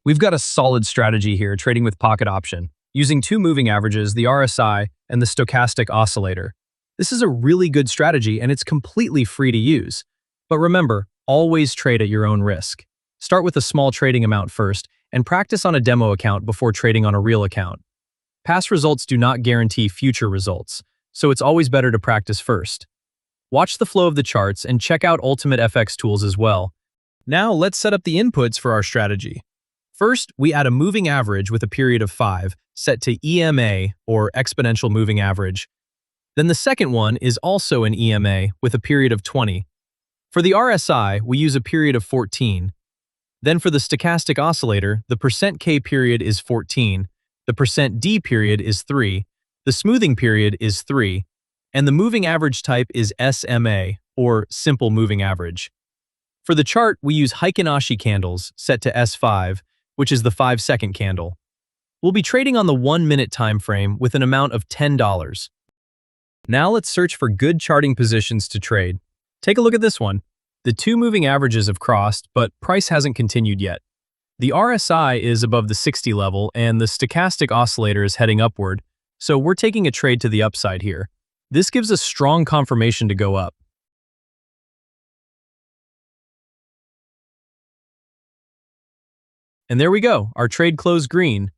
We've got a solid strategy here trading with pocket option, using two moving averages, the RSI and the Stochastic Oscillator. This is a really good strategy and it's completely free to use. But remember, always trade at your own risk. Start with a small trading amount first and practice on a demo account before trading on a real account. Past results do not guarantee future results, so it's always better to practice first. Watch the flow of the charts and check out Ultimate FX tools as well. Now let's set up the inputs for our strategy. First, we add a moving average with a period of 5, set to EMA, or exponential moving average. Then the second one is also an EMA with a period of 20. For the RSI, we use a period of 14. Then for the stochastic oscillator, the %K period is 14, the %D period is 3, the smoothing period is 3, and the moving average type is SMA, or simple moving average. For the chart, we use Heikin-Ashi candles set to S5, which is the 5-second candle. We'll be trading on the 1-minute time frame with an amount of $10. Now let's search for good charting positions to trade. Take a look at this one. The two moving averages have crossed, but price hasn't continued yet. The RSI is above the 60 level and the stochastic oscillator is heading upward, so we're taking a trade to the upside here. This gives us strong confirmation to go up. And there we go, our trade closed green.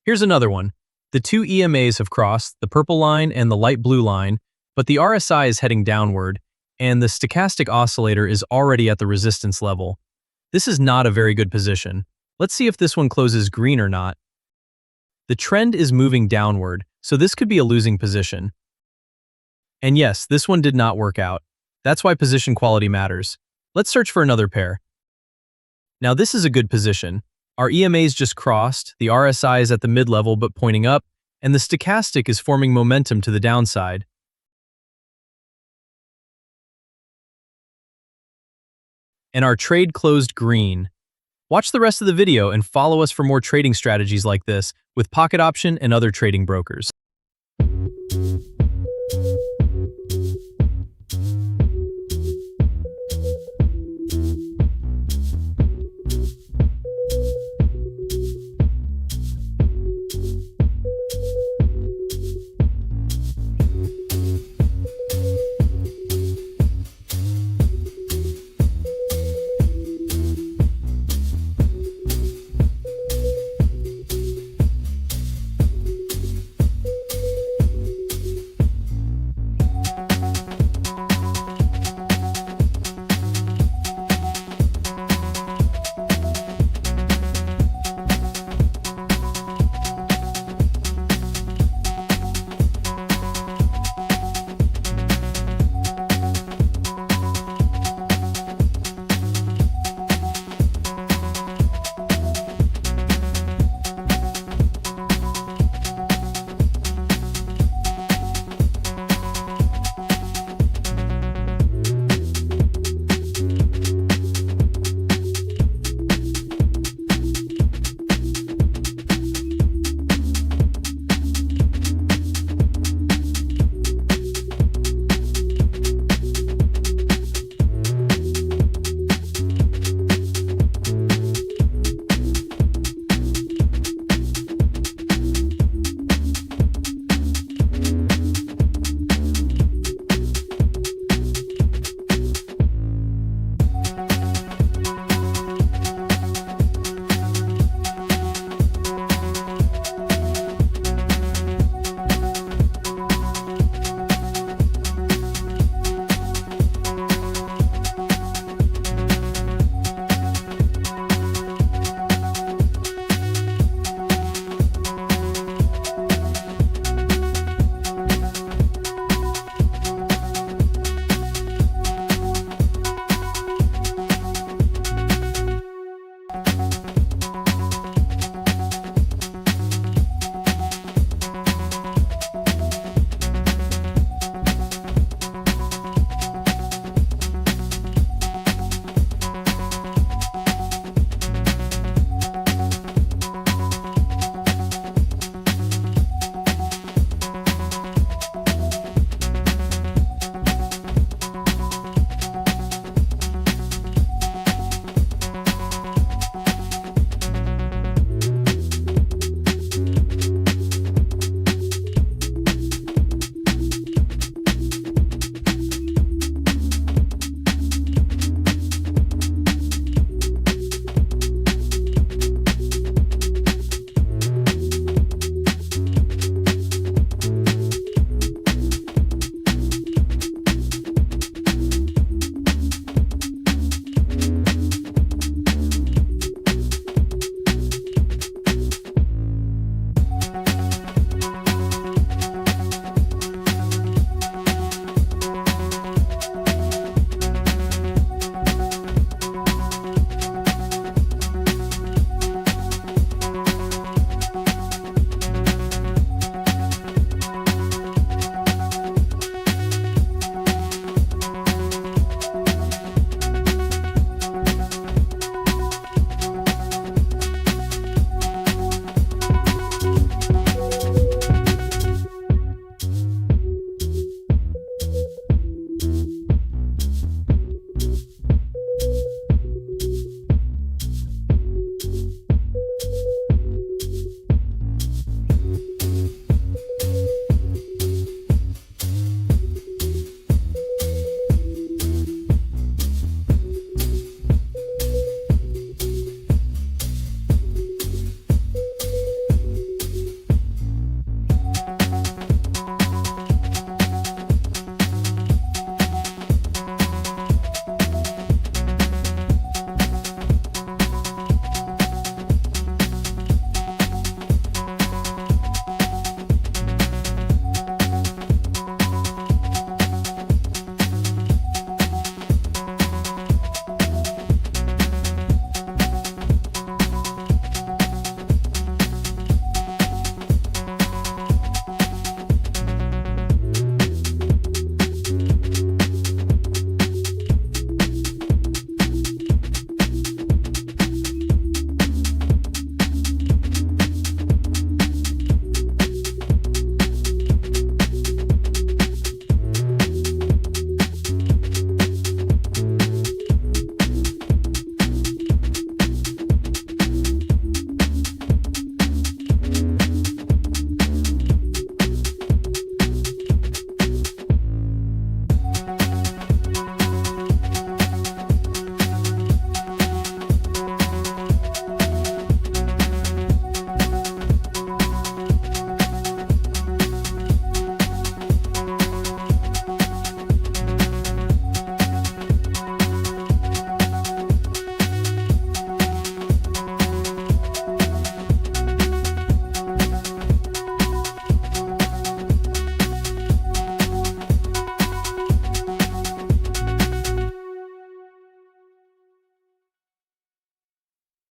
Here's another one. The two EMAs have crossed, the purple line and the light blue line, but the RSI is heading downward, and the stochastic oscillator is already at the resistance level. This is not a very good position. Let's see if this one closes green or not. The trend is moving downward, so this could be a losing position. And yes, this one did not work out. That's why position quality matters. Let's search for another pair. Now this is a good position. Our EMAs just crossed, the RSI is at the mid-level but pointing up, and the stochastic is forming momentum to the downside. And our trade closed green. Watch the rest of the video and follow us for more trading strategies like this with Pocket Option and other trading brokers.